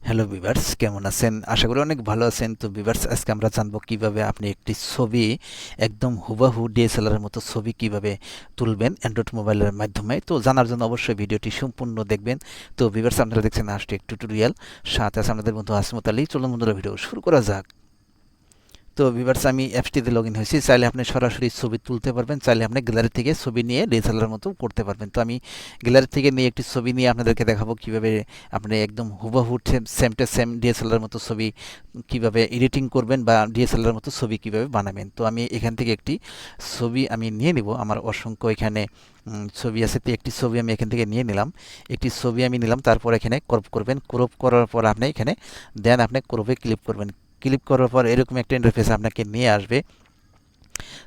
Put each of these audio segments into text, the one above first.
Hello viewers, কেমন আছেন? আশা করি অনেক ভালো আছেন। তো ভিউয়ার্স, আজকে আমরা জানবো কিভাবে আপনি একটি ছবি একদম হুবাহু ডিএসএলআর এর মতো ছবি কিভাবে তুলবেন অ্যান্ড্রয়েড মোবাইলের মাধ্যমে। তো জানার জন্য অবশ্যই ভিডিওটি সম্পূর্ণ দেখবেন। তো ভিউয়ার্স, আপনারা দেখছেন আজটেক টিউটোরিয়াল, সাথে আছে আপনাদের বন্ধু আসমত আলী। চলুন বন্ধুরা, ভিডিও শুরু করা যাক। তো ভিউয়ার্স, আমি অ্যাপসটিতে লগইন হয়েছি। চাইলে আপনি সরাসরি ছবি তুলতে পারবেন, চাইলে আপনি গ্যালারি থেকে ছবি নিয়ে ডিএসএলআর মতো করতে পারবেন। তো আমি গ্যালারি থেকে নিয়ে একটি ছবি নিয়ে আপনাদেরকে দেখাবো কিভাবে আপনি একদম হুবহু সেম টু সেম ডিএসএলআর মতো ছবি কিভাবে এডিটিং করবেন বা ডিএসএলআর মতো ছবি কিভাবে বানাবেন। তো আমি এখান থেকে একটি ছবি আমি নিয়ে নিব। আমার অসংখ্য এখানে ছবি আছে, তো একটি ছবি আমি এখান থেকে নিয়ে নিলাম। একটি ছবি আমি নিলাম, তারপর এখানে ক্রপ করবেন। ক্রপ করার পর আপনি এখানে দেন আপনি ক্রপে ক্লিক করবেন। ক্লিক করার পর এরকম একটা ইন্টারফেস আপনাকে নিয়ে আসবে।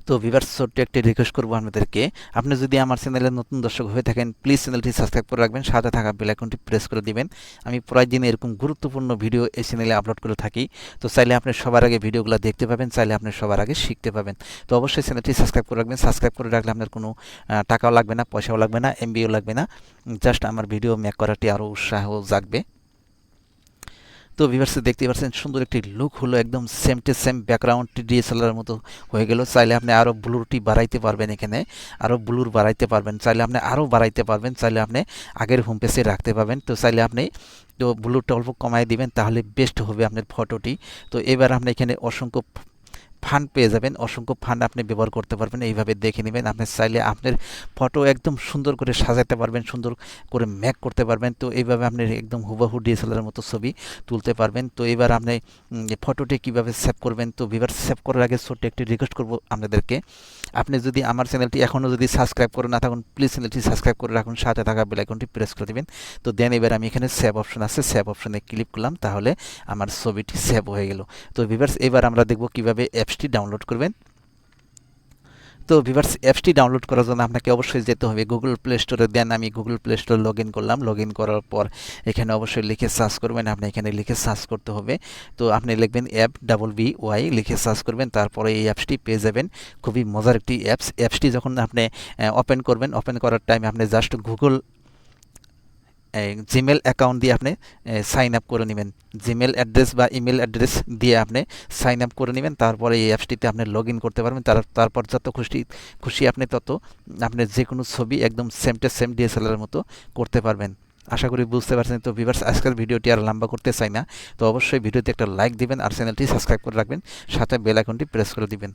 তো ভিউয়ার্স, ছোট্ট একটি রিকোয়েস্ট করবো আপনাদেরকে, আপনি যদি আমার চ্যানেলে নতুন দর্শক হয়ে থাকেন, প্লিজ চ্যানেলটি সাবস্ক্রাইব করে রাখবেন, সাথে থাকা বেল আইকনটি প্রেস করে দিবেন। আমি প্রায় দিন এরকম গুরুত্বপূর্ণ ভিডিও এই চ্যানেলে আপলোড করে থাকি। তো চাইলে আপনি সবার আগে ভিডিওগুলো দেখতে পাবেন, চাইলে আপনি সবার আগে শিখতে পাবেন। তো অবশ্যই চ্যানেলটি সাবস্ক্রাইব করে রাখবেন। সাবস্ক্রাইব করে রাখলে আপনার কোনো টাকাও লাগবে না, পয়সাও লাগবে না, এমবিও লাগবে না। জাস্ট আমার ভিডিও মেক করাটি আরও উৎসাহ জাগবে। তো ভিউয়ার্স, দেখতে পাচ্ছেন সুন্দর একটি লুক হলো, একদম সেম টু সেম ব্যাকগ্রাউন্ডটি ডিএসএলআর মতো হয়ে গেল। চাইলে আপনি আরও ব্লুরটি বাড়াইতে পারবেন, এখানে আরও ব্লুর বাড়াইতে পারবেন, চাইলে আপনি আরও বাড়াইতে পারবেন, চাইলে আপনি আগের হোম পেজে রাখতে পারবেন। তো চাইলে আপনি তো ব্লুরটা অল্প কমাই দিবেন, তাহলে বেস্ট হবে আপনার ফটোটি। তো এবার আপনি এখানে অসংখ্য ফান্ড পেয়ে যাবেন, অসংখ্য ফান্ড আপনি ব্যবহার করতে পারবেন। এইভাবে দেখে নেবেন, আপনি চাইলে আপনার ফটো একদম সুন্দর করে সাজাতে পারবেন, সুন্দর করে মেক করতে পারবেন। তো এইভাবে আপনি একদম হুবহু ডিএসএলআর মতো ছবি তুলতে পারবেন। তো এবার আপনি ফটোটি কিভাবে সেভ করবেন। তো ভিউয়ার, সেভ করার আগে ছোট্ট একটি রিকোয়েস্ট করব আপনাদেরকে, আপনি যদি আমার চ্যানেলটি এখনও যদি সাবস্ক্রাইব করে না থাকুন, প্লিজ চ্যানেলটি সাবস্ক্রাইব করে রাখুন, সাথে থাকা বেল আইকনটি প্রেস করে দেবেন। তো দেন এবার আমি এখানে সেভ অপশন আছে, সেভ অপশনে ক্লিক করলাম, তাহলে আমার ছবিটি সেভ হয়ে গেল। তো ভিউয়ার্স, এবার আমরা দেখব কিভাবে অ্যাপসটি ডাউনলোড করবেন। তো ভিউয়ার্স, অ্যাপসটি ডাউনলোড করার জন্য আপনাকে অবশ্যই যেতে হবে গুগল প্লে স্টোরে। দেন আমি গুগল প্লে স্টোরে লগ ইন করলাম। লগ ইন করার পর এখানে অবশ্যই লিখে সার্চ করবেন, আপনি এখানে লিখে সার্চ করতে হবে। তো আপনি লিখবেন অ্যাপ BY লিখে সার্চ করবেন, তারপরে এই অ্যাপসটি পেয়ে যাবেন। খুবই মজার একটি অ্যাপস। অ্যাপসটি যখন আপনি ওপেন করবেন, ওপেন করার টাইমে আপনি জাস্ট গুগল জিমেল অ্যাকাউন্ট দিয়ে আপনি সাইন আপ করে নেবেন। জিমেল অ্যাড্রেস বা ইমেল অ্যাড্রেস দিয়ে আপনি সাইন আপ করে নেবেন, তারপরে এই অ্যাপসটিতে আপনি লগ ইন করতে পারবেন। তারপর যত খুশি খুশি আপনি তত আপনি যে কোনো ছবি একদম সেম টু সেম ডিএসএলআর মতো করতে পারবেন। আশা করি বুঝতে পারছেন। তো ভিউয়ার্স, আজকের ভিডিওটি আর লম্বা করতে চাই না। তো অবশ্যই ভিডিওতে একটা লাইক দিবেন আর চ্যানেলটি সাবস্ক্রাইব করে রাখবেন, সাথে বেল আইকনটি প্রেস করে দিবেন।